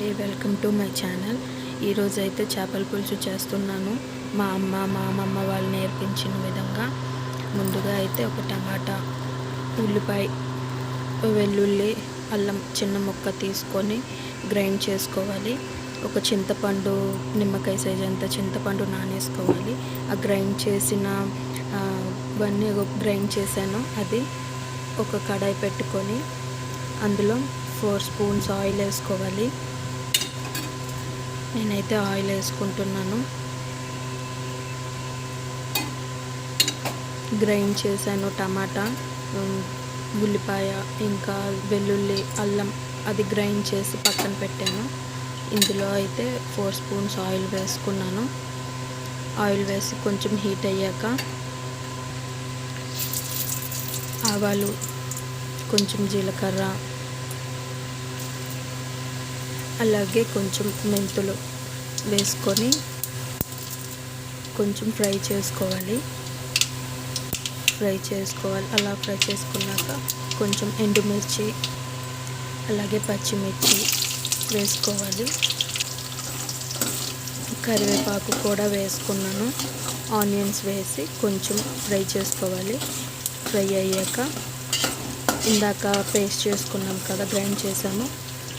అండి, welcome to my channel. ఈరోజు అయితే చేపల పులుసు చేస్తున్నాను. మా అమ్మమ్మ వాళ్ళు నేర్పించిన విధంగా. ముందుగా అయితే ఒక టమాటా, ఉల్లిపాయ, వెల్లుల్లి, అల్లం చిన్న ముక్క తీసుకొని గ్రైండ్ చేసుకోవాలి. ఒక చింతపండు, నిమ్మకాయ సైజ్ అంత చింతపండు నానేసుకోవాలి. ఆ గ్రైండ్ చేసిన ఇవన్నీ గ్రైండ్ చేశాను. అది ఒక కడాయి పెట్టుకొని అందులో 4 స్పూన్స్ ఆయిల్ వేసుకోవాలి. నేనైతే ఆయిల్ వేసుకుంటున్నాను. గ్రైండ్ చేశాను టమాటా, ఉల్లిపాయ, ఇంకా వెల్లుల్లి, అల్లం అది గ్రైండ్ చేసి పక్కన పెట్టాను. ఇందులో అయితే 4 స్పూన్స్ ఆయిల్ వేసుకున్నాను. ఆయిల్ వేసి కొంచెం హీట్ అయ్యాక ఆవాలు, కొంచెం జీలకర్ర, అలాగే కొంచెం మెంతులు వేసుకొని కొంచెం ఫ్రై చేసుకోవాలి. అలా ఫ్రై చేసుకున్నాక కొంచెం ఎండుమిర్చి, అలాగే పచ్చిమిర్చి వేసుకోవాలి. కరివేపాకు కూడా వేసుకున్నాను. ఆనియన్స్ వేసి కొంచెం ఫ్రై చేసుకోవాలి. ఫ్రై అయ్యాక ఇందాక పేస్ట్ చేసుకున్నాం కదా, గ్రైండ్ చేసాము,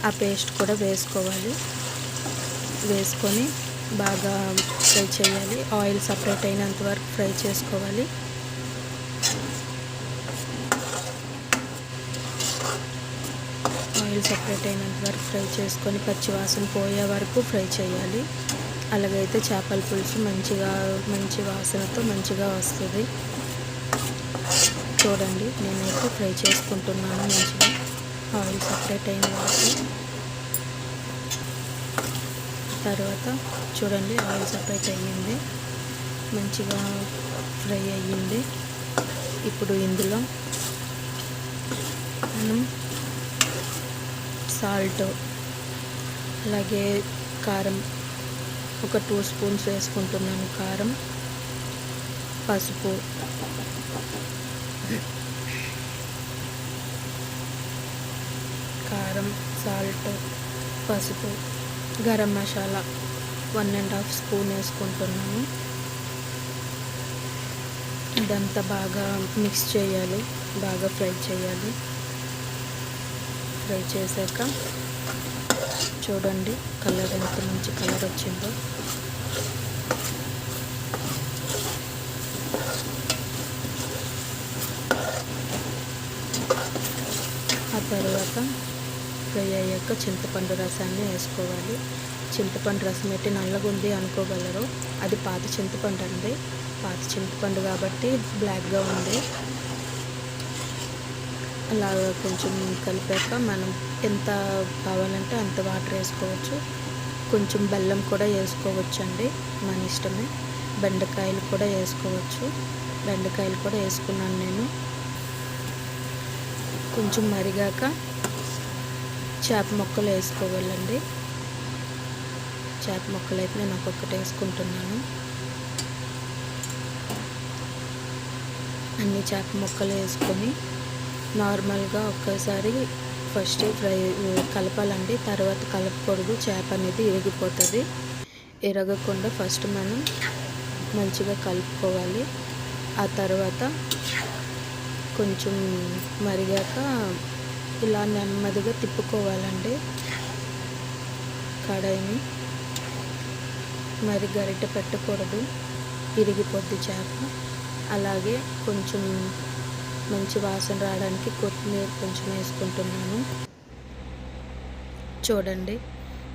ఆ పేస్ట్ కూడా వేసుకోవాలి. వేసుకొని బాగా ఫ్రై చేయాలి. ఆయిల్ సపరేట్ అయినంత వరకు ఫ్రై చేసుకోవాలి. ఆయిల్ సపరేట్ అయినంత వరకు ఫ్రై చేసుకొని పచ్చివాసన పోయే వరకు ఫ్రై చేయాలి. అలాగైతే చేపల పులుసు మంచి వాసనతో మంచిగా వస్తుంది. చూడండి, నేనైతే ఫ్రై చేసుకుంటున్నాను మంచిగా ఆయిల్ సపరేట్ అయిన వరకు. తర్వాత చూడండి, ఆయిల్ సపరేట్ అయ్యింది, మంచిగా ఫ్రై అయ్యింది. ఇప్పుడు ఇందులో మనం సాల్ట్, అలాగే కారం ఒక 2 స్పూన్స్ వేసుకుంటున్నాను. కారం, పసుపు, సాల్ట్, పసుపు, గరం మసాలా 1.5 స్పూన్ వేసుకుంటున్నాను. ఇదంతా బాగా మిక్స్ చేయాలి, బాగా ఫ్రై చేయాలి. ఫ్రై చేశాక చూడండి కలర్ ఎంత మంచి కలర్ వచ్చిందో. ఆ తర్వాత ఫ్రై అయ్యాక చింతపండు రసాన్ని వేసుకోవాలి. చింతపండు రసం పెట్టి నల్లగా ఉంది అనుకోగలరు, అది పాత చింతపండు అండి. పాత చింతపండు కాబట్టి బ్లాక్గా ఉంది. అలాగా కొంచెం కలిపాక మనం ఎంత కావాలంటే అంత వాటర్ వేసుకోవచ్చు. కొంచెం బెల్లం కూడా వేసుకోవచ్చు అండి, మన ఇష్టమే. బెండకాయలు కూడా వేసుకోవచ్చు. బెండకాయలు కూడా వేసుకున్నాను నేను. కొంచెం మరిగాక చేప ముక్కలు వేసుకోవాలండి. చేప ముక్కలు అయితే నేను ఒక్కొక్కటి వేసుకుంటున్నాను. అన్ని చేప ముక్కలు వేసుకొని నార్మల్గా ఒక్కసారి ఫస్ట్ ఫ్రై కలపాలండి. తర్వాత కలపకూడదు, చేప అనేది ఇరిగిపోతుంది. ఇరగకుండా ఫస్ట్ మనం మంచిగా కలుపుకోవాలి. ఆ తర్వాత కొంచెం మరిగాక ఇలా నెమ్మదిగా తిప్పుకోవాలండి కడాయిని. మరి గరిట పెట్టకూడదు, ఇరిగిపోద్ది చేప. అలాగే కొంచెం మంచి వాసన రావడానికి కొత్తిమీర కొంచెం వేసుకుంటున్నాను. చూడండి,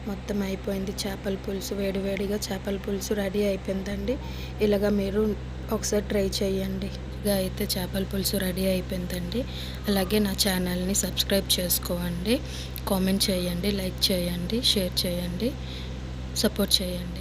మొత్తం అయిపోయింది చేపల పులుసు. వేడివేడిగా చేపల పులుసు రెడీ అయిపోయిందండి. ఇలాగా మీరు ఒకసారి ట్రై చేయండి. అయితే చేపల పులుసు రెడీ అయిపోయిందండి. అలాగే నా ఛానల్ని సబ్స్క్రైబ్ చేసుకోండి, కామెంట్ చేయండి, లైక్ చేయండి, షేర్ చేయండి, సపోర్ట్ చేయండి.